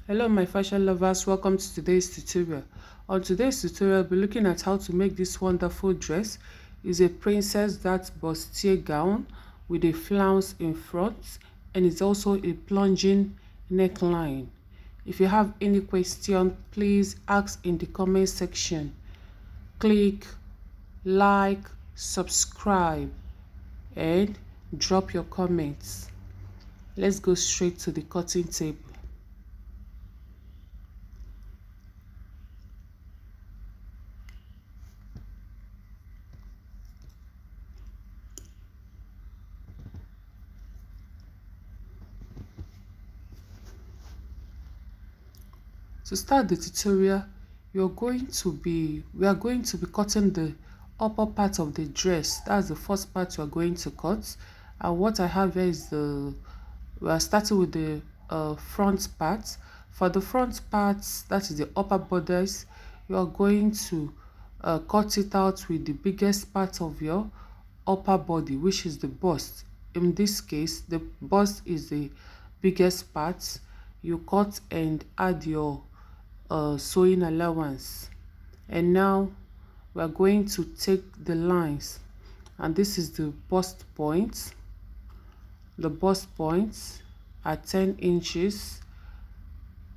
Hello my fashion lovers, welcome to today's tutorial. On today's tutorial, we'll be looking at how to make this wonderful dress. It's a princess that bustier gown with a flounce in front, and it's also a plunging neckline. If you have any question, please ask in the comment section. Click like, subscribe, and drop your comments. Let's go straight to the cutting table. To start the tutorial, we are going to be cutting the upper part of the dress. That's the first part we are going to cut. And what I have here is we are starting with the front part. For the front part, that is the upper borders, you are going to cut it out with the biggest part of your upper body, which is the bust. In this case, the bust is the biggest part. You cut and add your sewing allowance, and now we are going to take the lines, and this is the bust point. The bust points are 10 inches,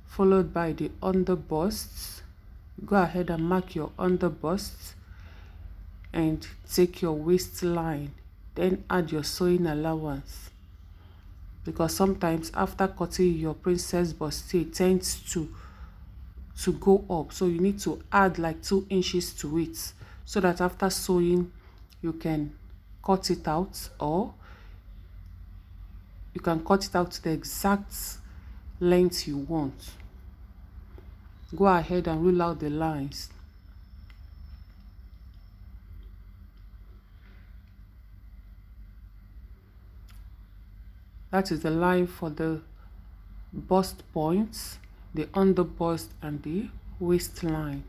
followed by the under bust. Go ahead and mark your under bust and take your waistline, then add your sewing allowance, because sometimes after cutting your princess bustier, it tends to go up, so you need to add like 2 inches to it, so that after sewing you can cut it out, or you can cut it out to the exact length you want. Go ahead and rule out the lines. That is the line for the bust points, the under bust, and the waistline.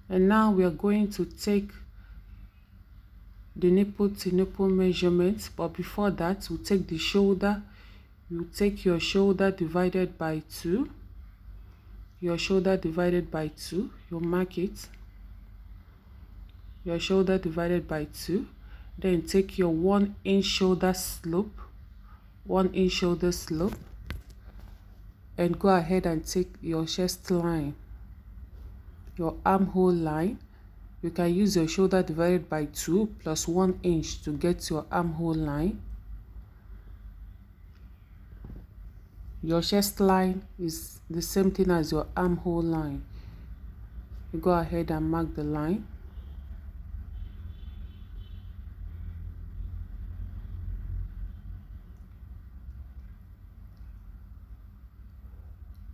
And now we are going to take the nipple to nipple measurement, but before that we'll take the shoulder. You take your shoulder divided by 2. Your shoulder divided by 2, you mark it. Your shoulder divided by 2. Then take your 1 inch shoulder slope, 1 inch shoulder slope, and go ahead and take your chest line, your armhole line. You can use your shoulder divided by 2 plus 1 inch to get your armhole line. Your chest line is the same thing as your armhole line. You go ahead and mark the line.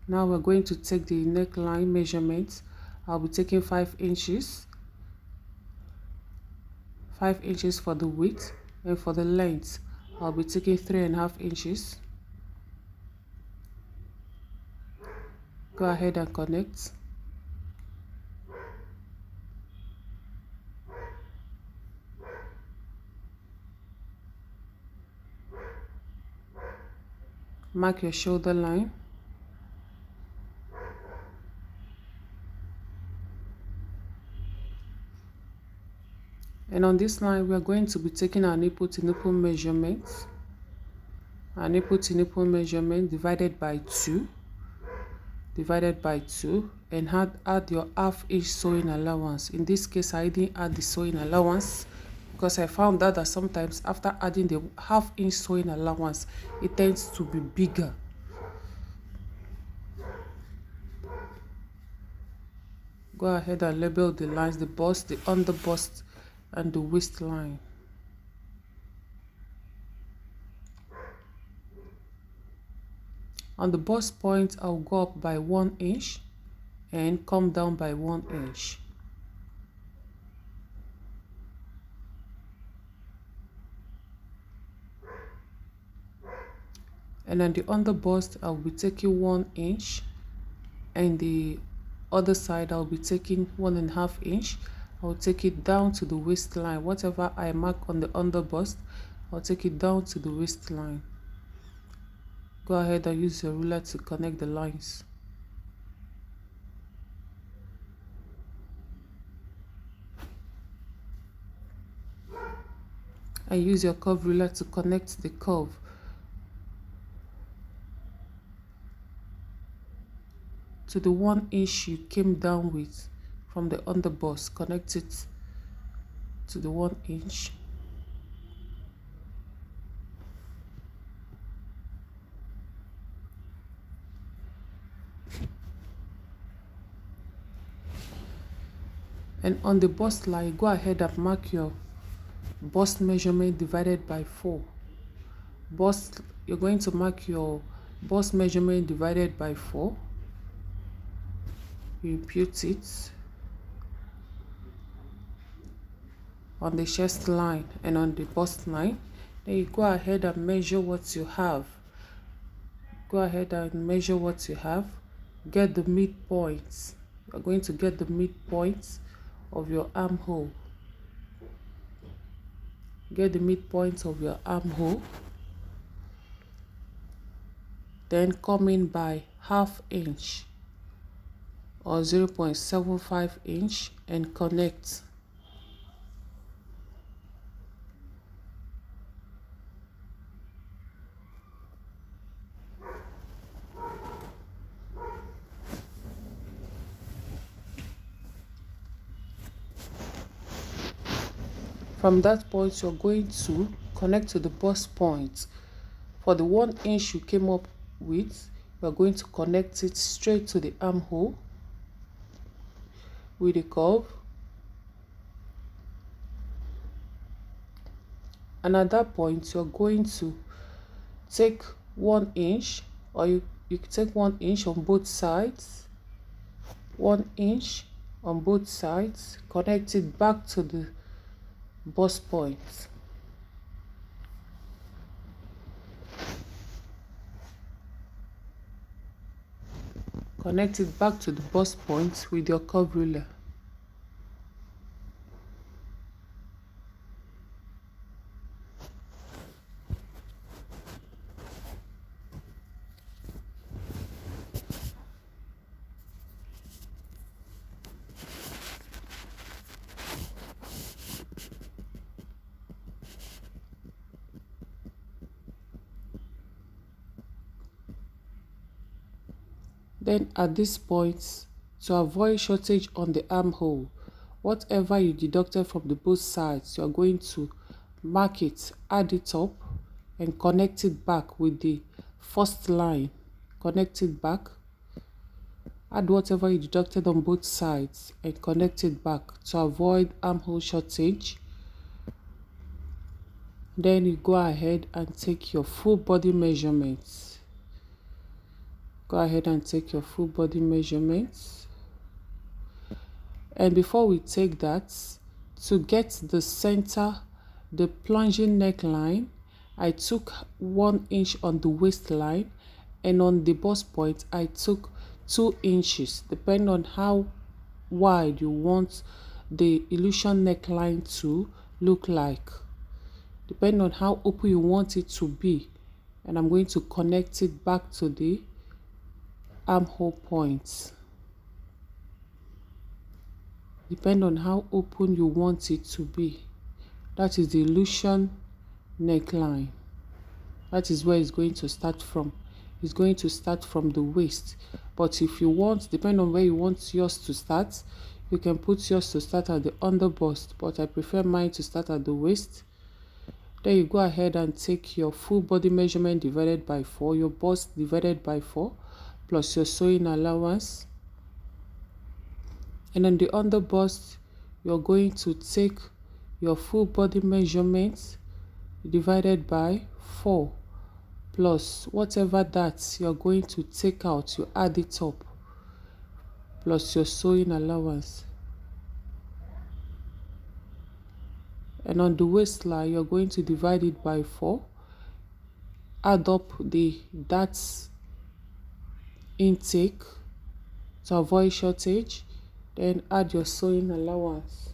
Now we're going to take the neckline measurement. I'll be taking 5 inches. 5 inches for the width, and for the length, I'll be taking 3.5 inches. Go ahead and connect. Mark your shoulder line. And on this line, we are going to be taking our nipple to nipple measurement. Our nipple to nipple measurement divided by 2. Divided by 2, and add your half inch sewing allowance. In this case, I didn't add the sewing allowance because I found out that sometimes after adding the half inch sewing allowance, it tends to be bigger. Go ahead and label the lines: the bust, the under bust, and the waistline. On the bust point, I'll go up by 1 inch and come down by 1 inch. And on the under bust, I'll be taking 1 inch, and the other side I'll be taking 1.5 inch. I'll take it down to the waistline. Whatever I mark on the under bust, I'll take it down to the waistline. Go ahead and use your ruler to connect the lines. And use your curve ruler to connect the curve. To the 1 inch you came down with from the under bust. Connect it to the 1 inch. And on the bust line, go ahead and mark your bust measurement divided by 4. You're going to mark your bust measurement divided by 4. You impute it on the chest line and on the bust line. Then you go ahead and measure what you have. Get the midpoints. You're going to get the midpoints of your armhole. Get the midpoints of your armhole. Then come in by 1/2 inch or 0.75 inch and connect. From that point, you're going to connect to the bust point. For the 1 inch you came up with, we're going to connect it straight to the armhole with a curve. And at that point, you're going to take 1 inch, or you can take 1 inch on both sides. 1 inch on both sides, connect it back to the bust point. Connect it back to the bust point with your curve ruler. Then at this point, to avoid shortage on the armhole, whatever you deducted from the both sides, you are going to mark it, add it up, and connect it back with the first line. Connect it back. Add whatever you deducted on both sides and connect it back to avoid armhole shortage. Then you go ahead and take your full body measurements. Go ahead and take your full body measurements. And before we take that, to get the center, the plunging neckline, I took 1 inch on the waistline, and on the bust point, I took 2 inches, depending on how wide you want the illusion neckline to look like, depending on how open you want it to be. And I'm going to connect it back to the armhole points. Depend on how open you want it to be. That is the illusion neckline. That is where it's going to start from. It's going to start from the waist. But if you want, depending on where you want yours to start, you can put yours to start at the under bust, but I prefer mine to start at the waist. Then you go ahead and take your full body measurement divided by 4, your bust divided by 4, plus your sewing allowance. And on the under bust, you're going to take your full body measurement divided by 4, plus whatever that you're going to take out, you add it up, plus your sewing allowance. And on the waistline, you're going to divide it by 4 add up that intake to avoid shortage, then add your sewing allowance.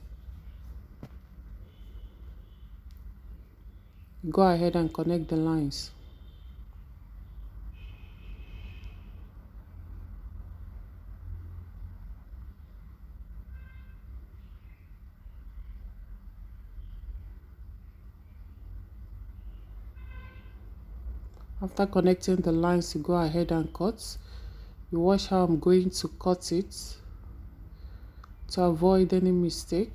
Go ahead and connect the lines. After connecting the lines, you go ahead and cut. You watch how I'm going to cut it to avoid any mistake.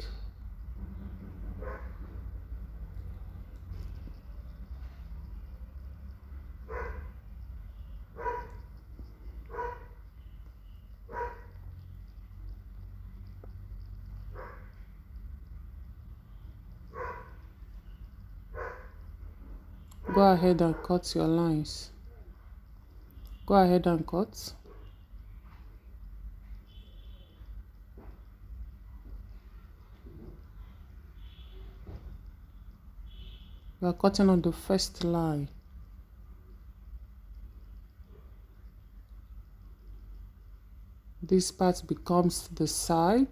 Go ahead and cut your lines. Go ahead and cut. We are cutting on the first line. This part becomes the side.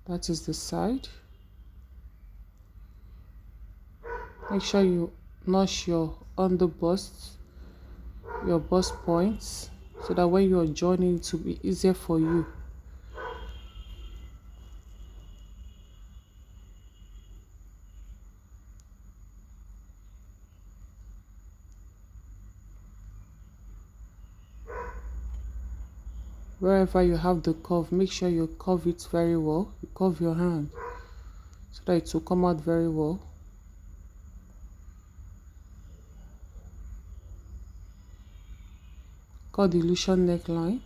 That is the side. Make sure you notch your underbust, your bust points, so that when you're joining it will be easier for you. Wherever you have the curve, make sure you curve it very well. You curve your hand so that it will come out very well. Cut the illusion neckline.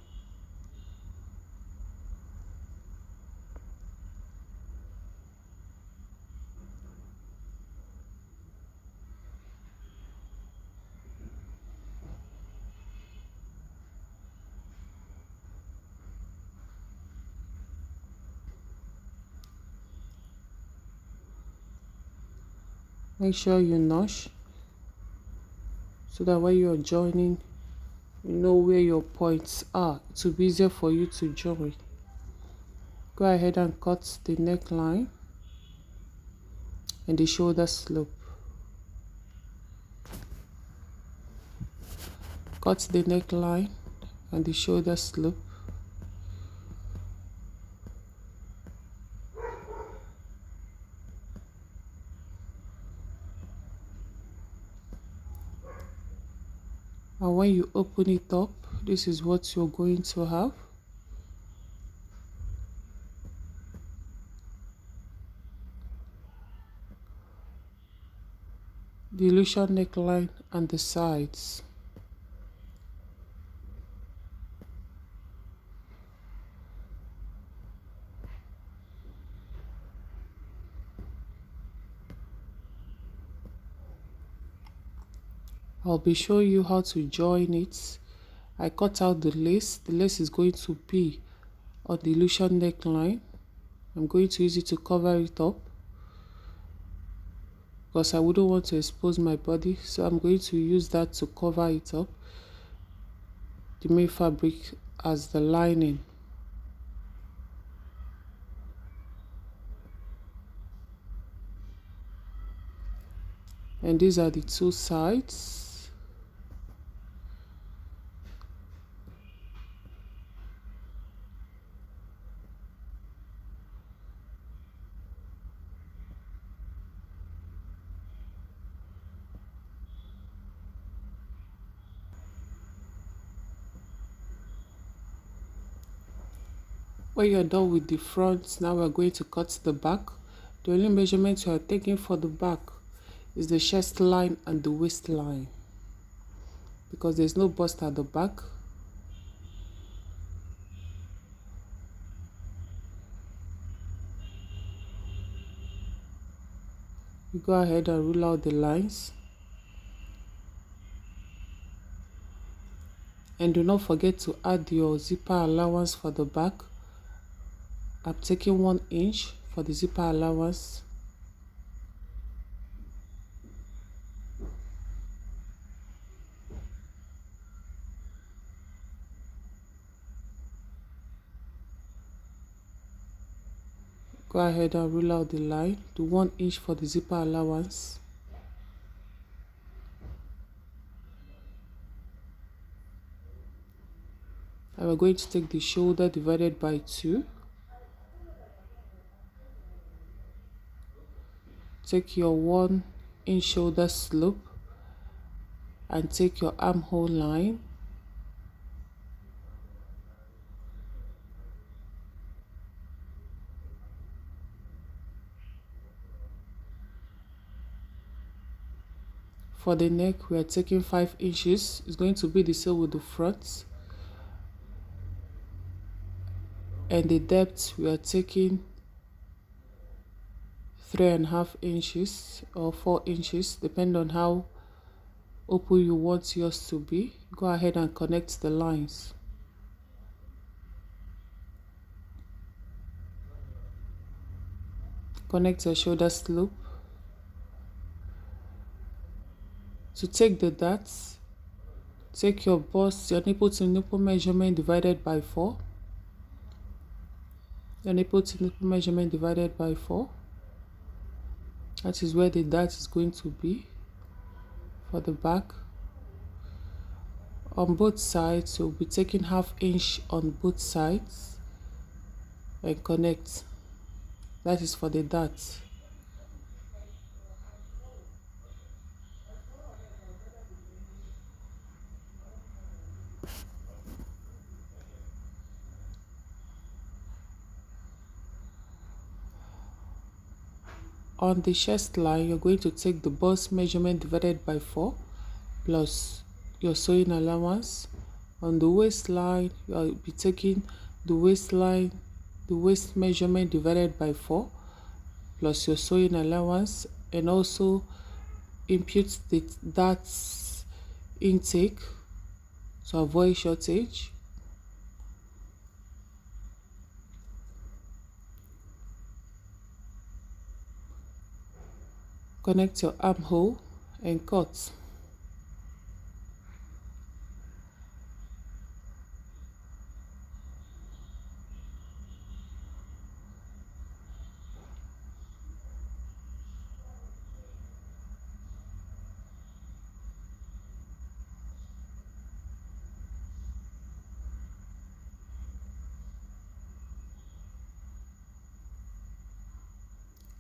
Make sure you notch so that when you're joining, you know where your points are. It will be easier for you to join. Go ahead and cut the neckline and the shoulder slope. Cut the neckline and the shoulder slope. And when you open it up, this is what you're going to have. The illusion neckline and the sides. I'll be showing you how to join it. I cut out the lace. The lace is going to be on the illusion neckline. I'm going to use it to cover it up because I wouldn't want to expose my body, so I'm going to use that to cover it up. The main fabric as the lining. And these are the two sides. When you're done with the front, now we're going to cut the back. The only measurement you are taking for the back is the chest line and the waistline, because there's no bust at the back. You go ahead and rule out the lines. And do not forget to add your zipper allowance for the back. I'm taking 1 inch for the zipper allowance. Go ahead and rule out the line, do 1 inch for the zipper allowance. And we're going to take the shoulder divided by 2. Take your 1 inch shoulder slope and take your armhole line. For the neck, we are taking 5 inches. It's going to be the same with the front. And the depth, we are taking 3.5 inches or 4 inches, depending on how open you want yours to be. Go ahead and connect the lines. Connect your shoulder slope. To take the darts, take your bust, your nipple to nipple measurement divided by 4. Your nipple to nipple measurement divided by 4. That is where the dart is going to be for the back. On both sides, you'll be taking 1/2 inch on both sides and connect. That is for the dart. On the chest line, you're going to take the bust measurement divided by 4 plus your sewing allowance. On the waistline, you'll be taking the waist measurement divided by 4 plus your sewing allowance, and also impute that intake to avoid shortage. Connect your armhole and cut.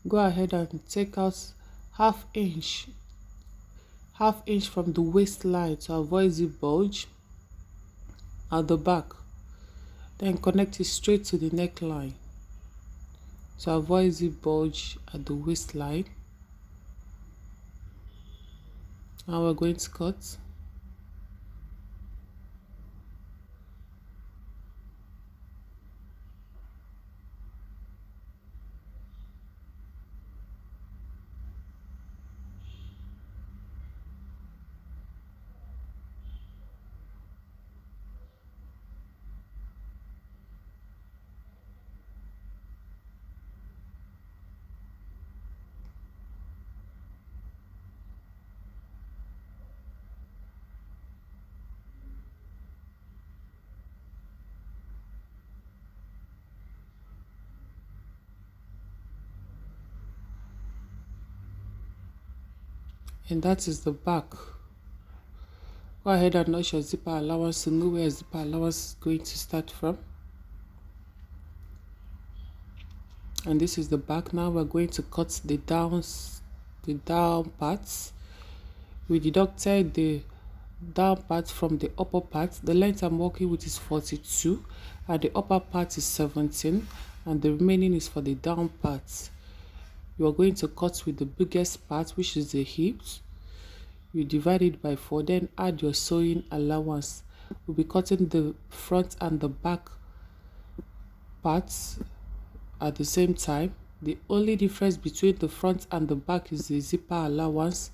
Go ahead and take out 1/2 inch from the waistline to avoid zip bulge at the back. Then connect it straight to the neckline to avoid zip bulge at the waistline. Now we're going to cut. And that is the back. Go ahead and notch your zipper allowance to know where zipper allowance is going to start from. And this is the back. Now we're going to cut the down parts. We deducted the down part from the upper part. The length I'm working with is 42 and the upper part is 17, and the remaining is for the down part. You are going to cut with the biggest part, which is the hips. You divide it by 4, then add your sewing allowance. We'll be cutting the front and the back parts at the same time. The only difference between the front and the back is the zipper allowance,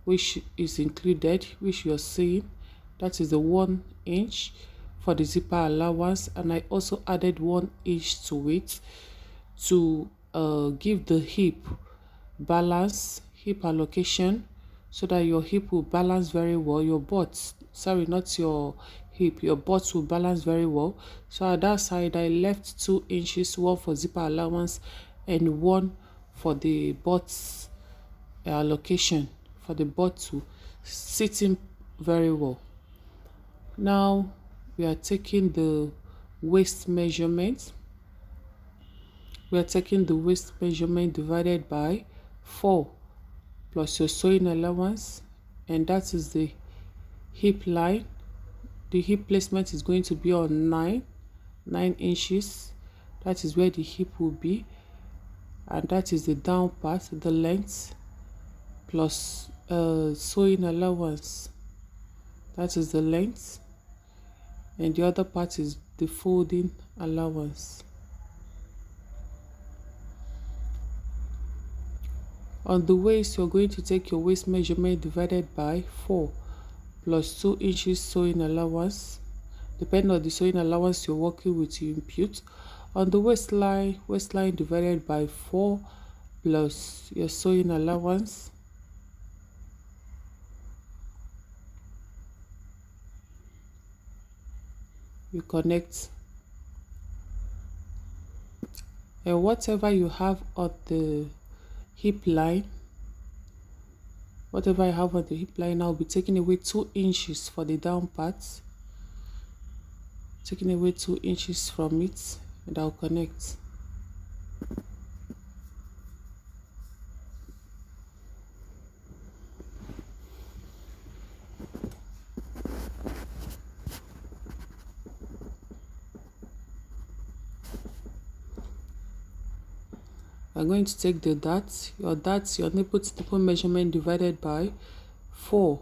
which is included, which you're seeing. That is the 1 inch for the zipper allowance, and I also added 1 inch to it to give the hip balance, hip allocation, so that your hip will balance very well. Your butt, sorry, not your hip, your butt will balance very well. So at that side I left 2 inches, one for zipper allowance and 1 for the butt location, for the butt to sit in very well. Now we are taking the waist measurement. We are taking the waist measurement divided by 4 plus your sewing allowance, and that is the hip line. The hip placement is going to be on 9 inches. That is where the hip will be, and that is the down part, the length, plus sewing allowance. That is the length, and the other part is the folding allowance. On the waist, you're going to take your waist measurement divided by 4 plus 2 inches sewing allowance. Depending on the sewing allowance you're working with, you impute. On the waistline divided by 4 plus your sewing allowance. You connect, and whatever you have on the hip line, I'll be taking away 2 inches for the down part, taking away 2 inches from it, and I'll connect. I'm going to take the dart, your nipple to nipple measurement divided by 4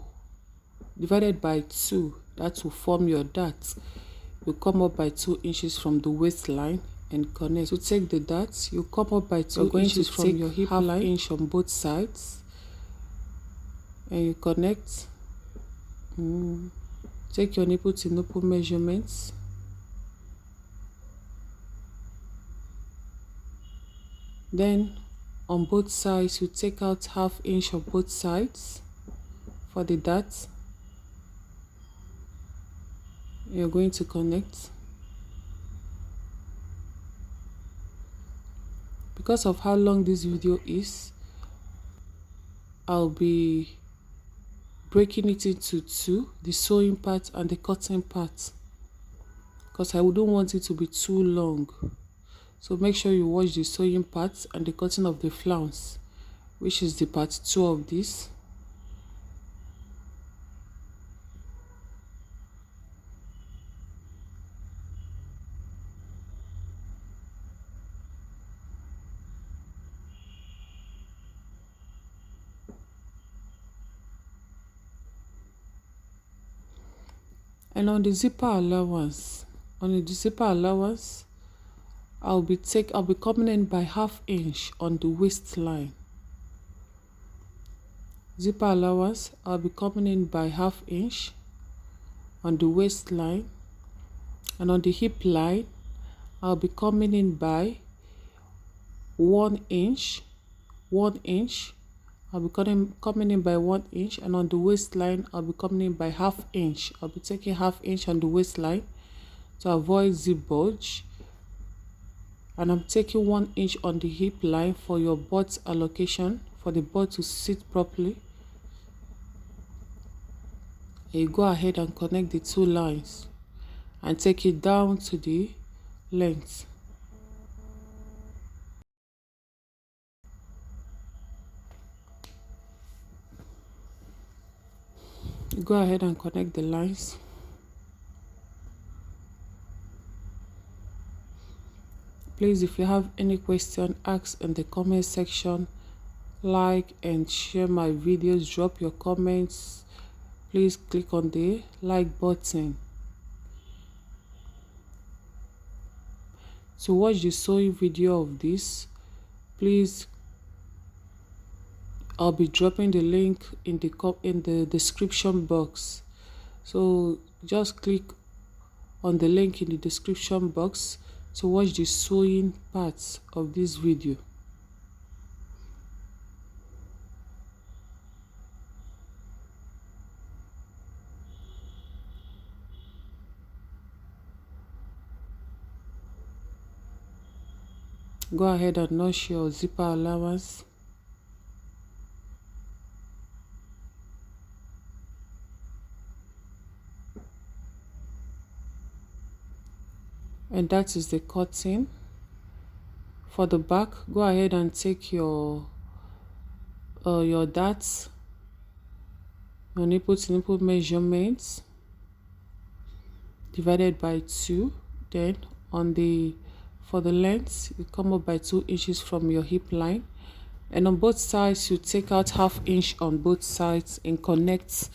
divided by 2. That will form your dart. You come up by 2 inches from the waistline and connect. To take the dart, you come up by 2 inches from your hip line, inch on both sides, and you connect. Take your nipple to nipple measurements. Then on both sides, you take out ½ inch on both sides for the dart. You're going to connect. Because of how long this video is, I'll be breaking it into 2, the sewing part and the cutting part, because I wouldn't want it to be too long. So make sure you watch the sewing part and the cutting of the flounce, which is the part 2 of this. And on the zipper allowance, I'll be coming in by ½ inch on the waistline. Zipper allowance, I'll be coming in by ½ inch on the waistline, and on the hip line, I'll be coming in by 1 inch. I'll be coming in by 1 inch, and on the waistline, I'll be coming in by ½ inch. I'll be taking ½ inch on the waistline to avoid zip bulge, and I'm taking 1 inch on the hip line for your butt allocation, for the butt to sit properly. And you go ahead and connect the 2 lines and take it down to the length. You go ahead and connect the lines. Please, if you have any question, ask in the comment section. Like and share my videos. Drop your comments. Please click on the like button. To watch the sewing video of this, please, I'll be dropping the link in the description box. So just click on the link in the description box to watch the sewing parts of this video. Go ahead and notch your zipper allowance. And that is the cutting. For the back, go ahead and take your darts, your nipple to nipple measurements divided by 2. Then for the length, you come up by 2 inches from your hip line, and on both sides you take out ½ inch on both sides and connect.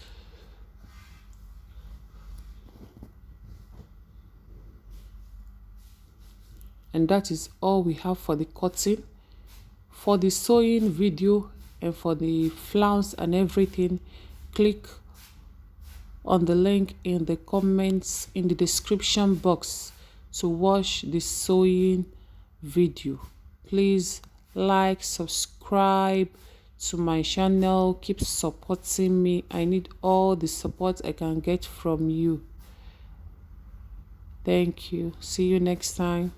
And that is all we have for the cutting. For the sewing video and for the flounce and everything, click on the link in the comments in the description box to watch the sewing video. Please like, subscribe to my channel, keep supporting me. I need all the support I can get from you. Thank you. See you next time.